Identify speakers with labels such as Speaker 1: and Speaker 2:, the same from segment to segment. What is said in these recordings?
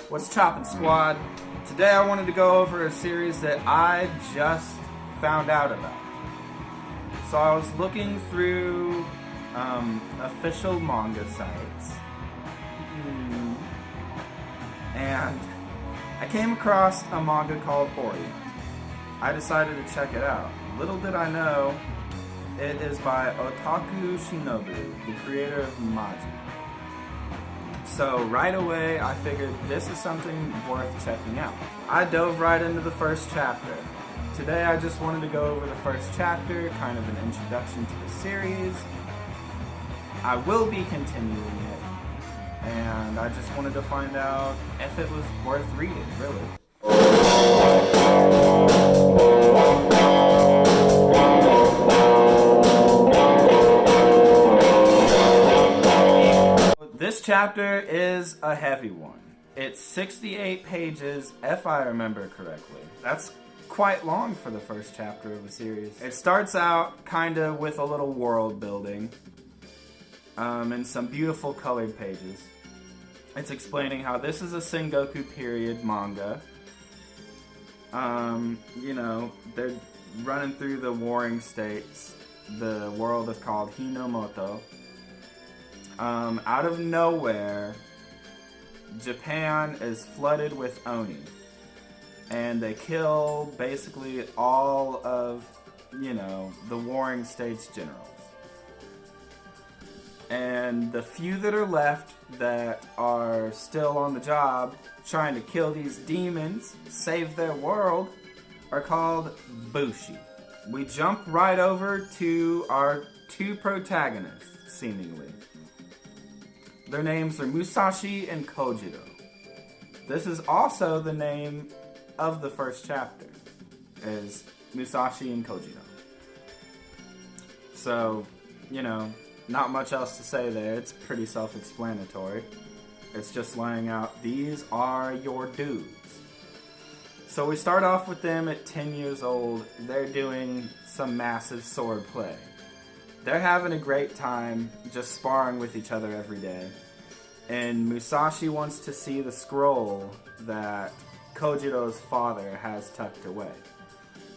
Speaker 1: What's choppin', squad? Today I wanted to go over a series that I just found out about. So I was looking through official manga sites, and I came across a manga called Orient. I decided to check it out. Little did I know, it is by Ohtaka Shinobu, the creator of Magi. So right away, I figured this is something worth checking out. I dove right into the first chapter. Today I just wanted to go over the first chapter, kind of an introduction to the series. I will be continuing it, and I just wanted to find out if it was worth reading, really. This chapter is a heavy one. It's 68 pages, if I remember correctly. That's quite long for the first chapter of a series. It starts out kind of with a little world building and some beautiful colored pages. It's explaining how this is a Sengoku period manga. You know, they're running through the warring states. The world is called Hinomoto. Out of nowhere, Japan is flooded with Oni. And they kill basically all of, you know, the warring states' generals. And the few that are left that are still on the job trying to kill these demons, save their world, are called Bushi. We jump right over to our two protagonists, seemingly. Their names are Musashi and Kojiro. This is also the name of the first chapter, is Musashi and Kojiro. So, you know, not much else to say there. It's pretty self-explanatory. It's just laying out, these are your dudes. So we start off with them at 10 years old. They're doing some massive sword play. They're having a great time just sparring with each other every day. And Musashi wants to see the scroll that Kojiro's father has tucked away.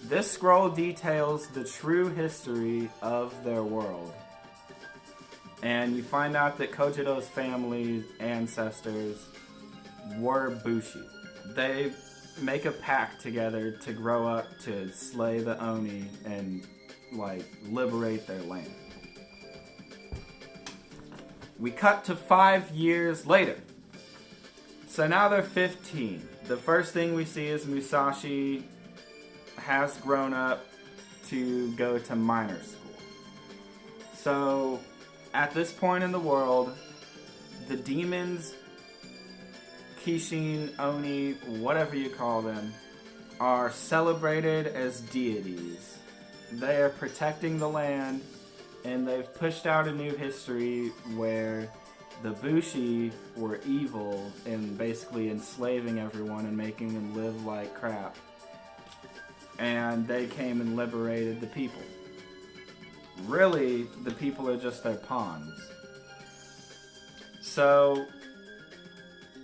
Speaker 1: This scroll details the true history of their world. And you find out that Kojiro's family's ancestors were Bushi. They make a pact together to grow up to slay the Oni and, like, liberate their land. We cut to 5 years later. So now they're 15. The first thing we see is Musashi has grown up to go to minor school. So at this point in the world, the demons, Kishin, Oni, whatever you call them, are celebrated as deities. They are protecting the land, and they've pushed out a new history where the Bushi were evil and basically enslaving everyone and making them live like crap. And they came and liberated the people. Really, the people are just their pawns. So,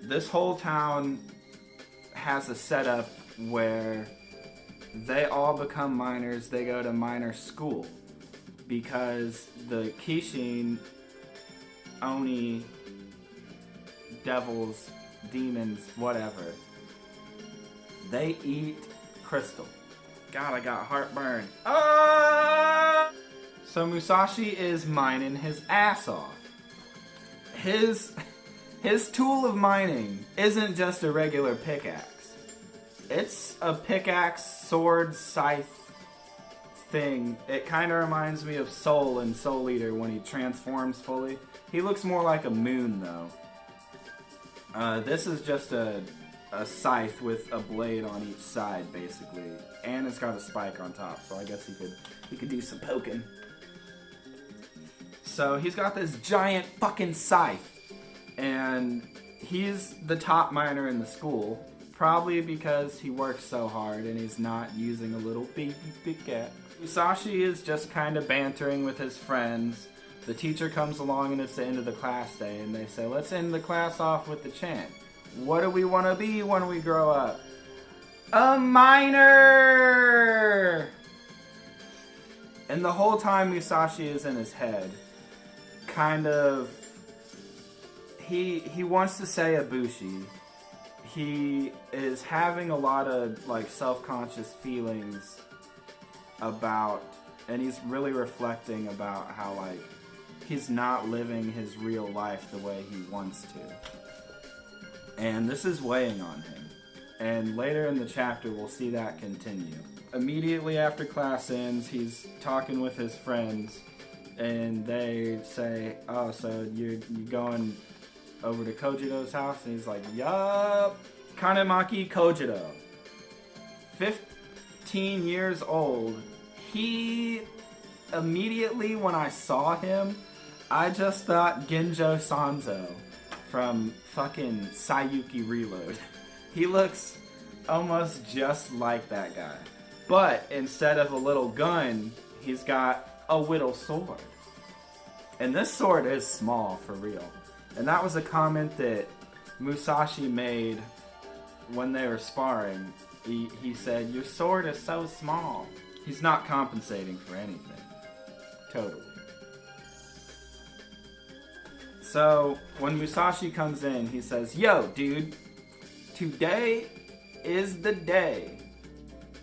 Speaker 1: this whole town has a setup where they all become minors. They go to minor school. Because the Kishin, Oni, devils, demons, whatever, they eat crystal. God, I got heartburn. Ah! So Musashi is mining his ass off. His tool of mining isn't just a regular pickaxe. It's a pickaxe, sword, scythe thing. It kind of reminds me of Soul in Soul Eater when he transforms fully. He looks more like a moon though. This is just a scythe with a blade on each side basically, and it's got a spike on top, so I guess he could do some poking. So he's got this giant fucking scythe, and he's the top miner in the school, probably because he works so hard and he's not using a little baby pickaxe. Musashi is just kind of bantering with his friends. The teacher comes along and it's the end of the class day and they say, let's end the class off with the chant. What do we want to be when we grow up? A miner! And the whole time Musashi is in his head, kind of, he wants to say a bushi. He is having a lot of like self-conscious feelings about, and he's really reflecting about how like he's not living his real life the way he wants to. And this is weighing on him. And later in the chapter, we'll see that continue. Immediately after class ends, he's talking with his friends, and they say, oh, so you're going over to Kojiro's house? And he's like, yup. Kanemaki Kojiro. 15 years old. He, immediately when I saw him, I just thought Genjo Sanzo from fucking Sayuki Reload. He looks almost just like that guy. But instead of a little gun, he's got a whittle sword. And this sword is small, for real. And that was a comment that Musashi made when they were sparring. He said, your sword is so small. He's not compensating for anything. Totally. So, when Musashi comes in, he says, yo, dude, today is the day.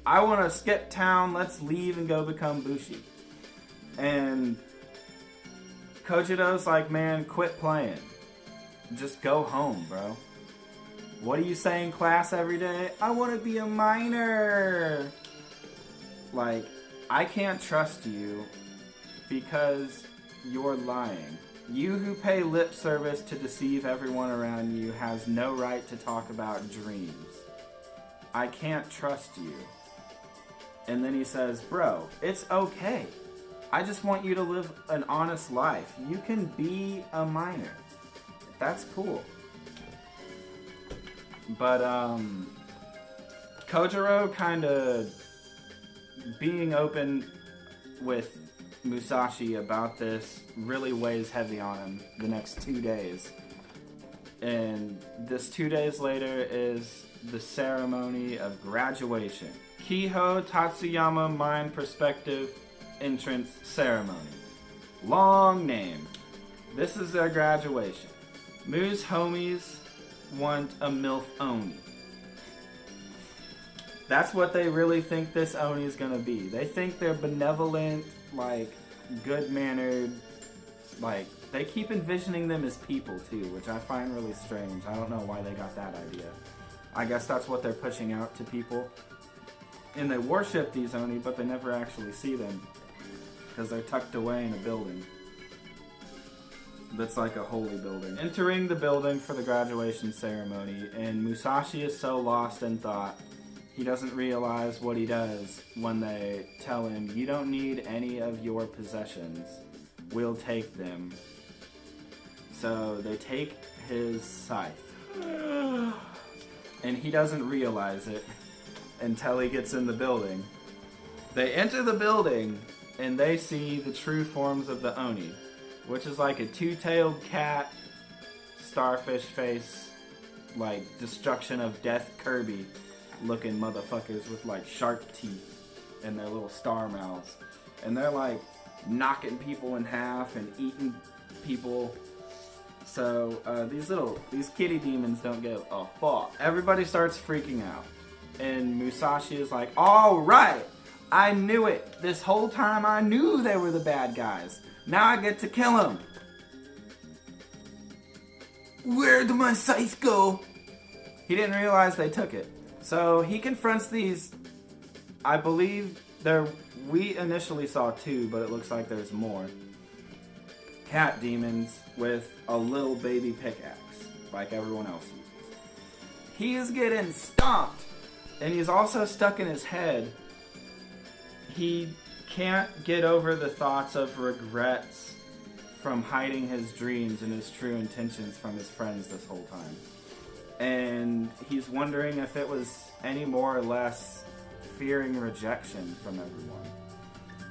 Speaker 1: I want to skip town, let's leave and go become Bushi. And Kojiro's like, man, quit playing. Just go home, bro. What do you say in class every day? I want to be a miner. Like, I can't trust you because you're lying. You who pay lip service to deceive everyone around you has no right to talk about dreams. I can't trust you. And then he says, bro, it's okay. I just want you to live an honest life. You can be a miner. That's cool. But, Kojiro kind of being open with Musashi about this really weighs heavy on him the next 2 days. And this 2 days later is the ceremony of graduation. Kiho Tatsuyama Mine Perspective Entrance Ceremony. Long name. This is their graduation. Mu's homies want a MILF Oni. That's what they really think this Oni is gonna be. They think they're benevolent, like, good-mannered, like, they keep envisioning them as people, too, which I find really strange. I don't know why they got that idea. I guess that's what they're pushing out to people. And they worship these Oni, but they never actually see them, because they're tucked away in a building that's like a holy building. Entering the building for the graduation ceremony, and Musashi is so lost in thought, he doesn't realize what he does when they tell him, you don't need any of your possessions. We'll take them. So they take his scythe. And he doesn't realize it until he gets in the building. They enter the building and they see the true forms of the Oni, which is like a two-tailed cat, starfish face, like destruction of death Kirby looking motherfuckers with like shark teeth and their little star mouths. And they're like knocking people in half and eating people. So these kitty demons don't give a fuck. Everybody starts freaking out. And Musashi is like, alright, I knew it. This whole time I knew they were the bad guys. Now I get to kill them. Where'd my scythe go? He didn't realize they took it. So he confronts these, I believe we initially saw 2, but it looks like there's more. Cat demons with a little baby pickaxe, like everyone else uses. He is getting stomped, and he's also stuck in his head. He can't get over the thoughts of regrets from hiding his dreams and his true intentions from his friends this whole time. And he's wondering if it was any more or less fearing rejection from everyone.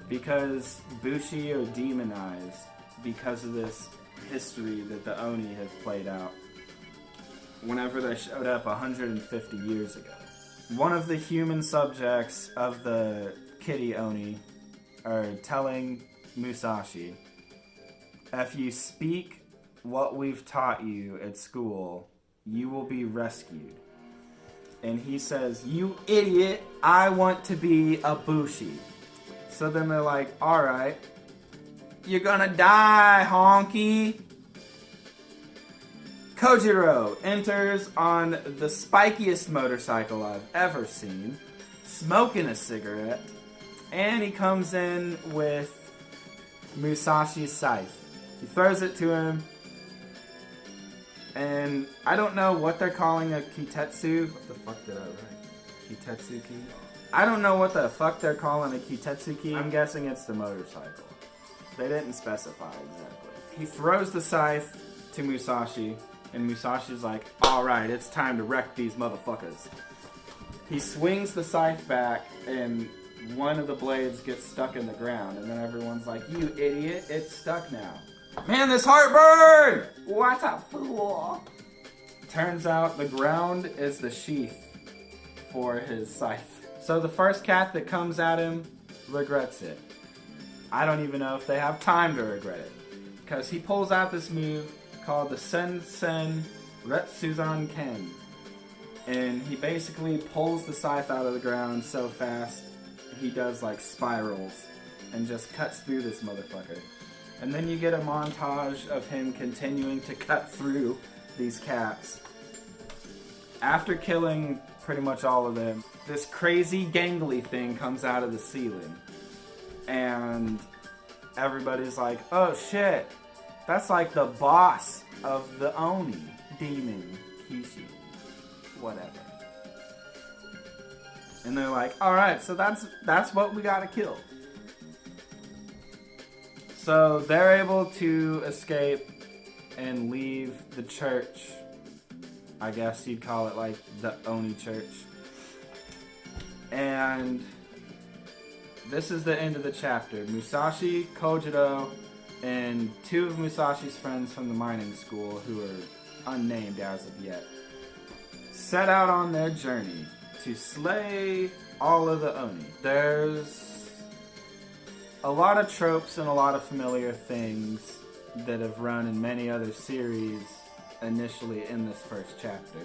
Speaker 1: Because Bushi are demonized because of this history that the Oni have played out whenever they showed up 150 years ago. One of the human subjects of the Kitty Oni are telling Musashi, if you speak what we've taught you at school, you will be rescued. And he says, you idiot, I want to be a Bushi. So then they're like, alright, you're gonna die, honky. Kojiro enters on the spikiest motorcycle I've ever seen, smoking a cigarette, and he comes in with Musashi's scythe. He throws it to him, and I don't know what they're calling a kitetsu. What the fuck did I write? Kitetsu ki? I don't know what the fuck they're calling a kitetsu ki. I'm guessing it's the motorcycle. They didn't specify exactly. He throws the scythe to Musashi, and Musashi's like, alright, it's time to wreck these motherfuckers. He swings the scythe back, and one of the blades gets stuck in the ground, and then everyone's like, you idiot, it's stuck now. Man, this heartburn! What a fool! Turns out the ground is the sheath for his scythe. So the first cat that comes at him regrets it. I don't even know if they have time to regret it. Because he pulls out this move called the Sen Retsuzan Ken. And he basically pulls the scythe out of the ground so fast he does like spirals and just cuts through this motherfucker. And then you get a montage of him continuing to cut through these cats. After killing pretty much all of them, this crazy gangly thing comes out of the ceiling. And everybody's like, oh shit, that's like the boss of the Oni demon, Kishi. Whatever. And they're like, alright, so that's what we gotta kill. So they're able to escape and leave the church. I guess you'd call it like the Oni church. And this is the end of the chapter. Musashi, Kojiro, and two of Musashi's friends from the mining school, who are unnamed as of yet, set out on their journey to slay all of the Oni. There's a lot of tropes and a lot of familiar things that have run in many other series initially in this first chapter.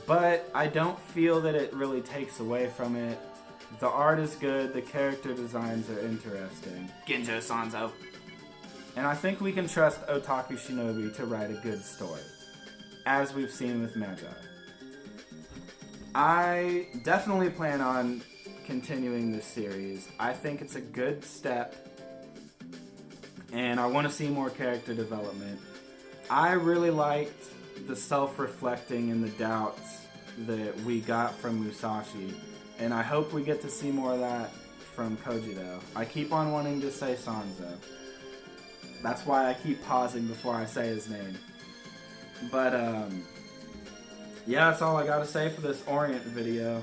Speaker 1: But I don't feel that it really takes away from it. The art is good, the character designs are interesting. Genjo Sanzo. And I think we can trust Ohtaka Shinobu to write a good story, as we've seen with Magi. I definitely plan on continuing this series. I think it's a good step, and I want to see more character development. I really liked the self-reflecting and the doubts that we got from Musashi, and I hope we get to see more of that from Kojiro. I keep on wanting to say Sanzo. That's why I keep pausing before I say his name. But, yeah, that's all I gotta say for this Orient video.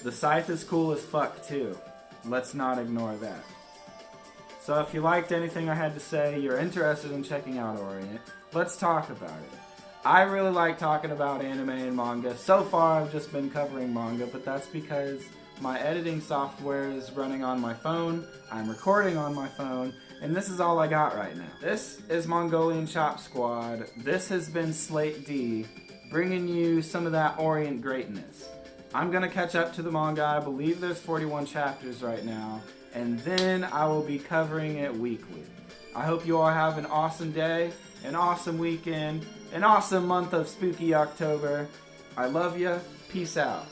Speaker 1: The scythe is cool as fuck, too. Let's not ignore that. So if you liked anything I had to say, you're interested in checking out Orient, let's talk about it. I really like talking about anime and manga. So far, I've just been covering manga, but that's because my editing software is running on my phone, I'm recording on my phone, and this is all I got right now. This is Mongolian Chop Squad. This has been Slate D, bringing you some of that Orient greatness. I'm gonna catch up to the manga. I believe there's 41 chapters right now, and then I will be covering it weekly. I hope you all have an awesome day, an awesome weekend, an awesome month of spooky October. I love ya. Peace out.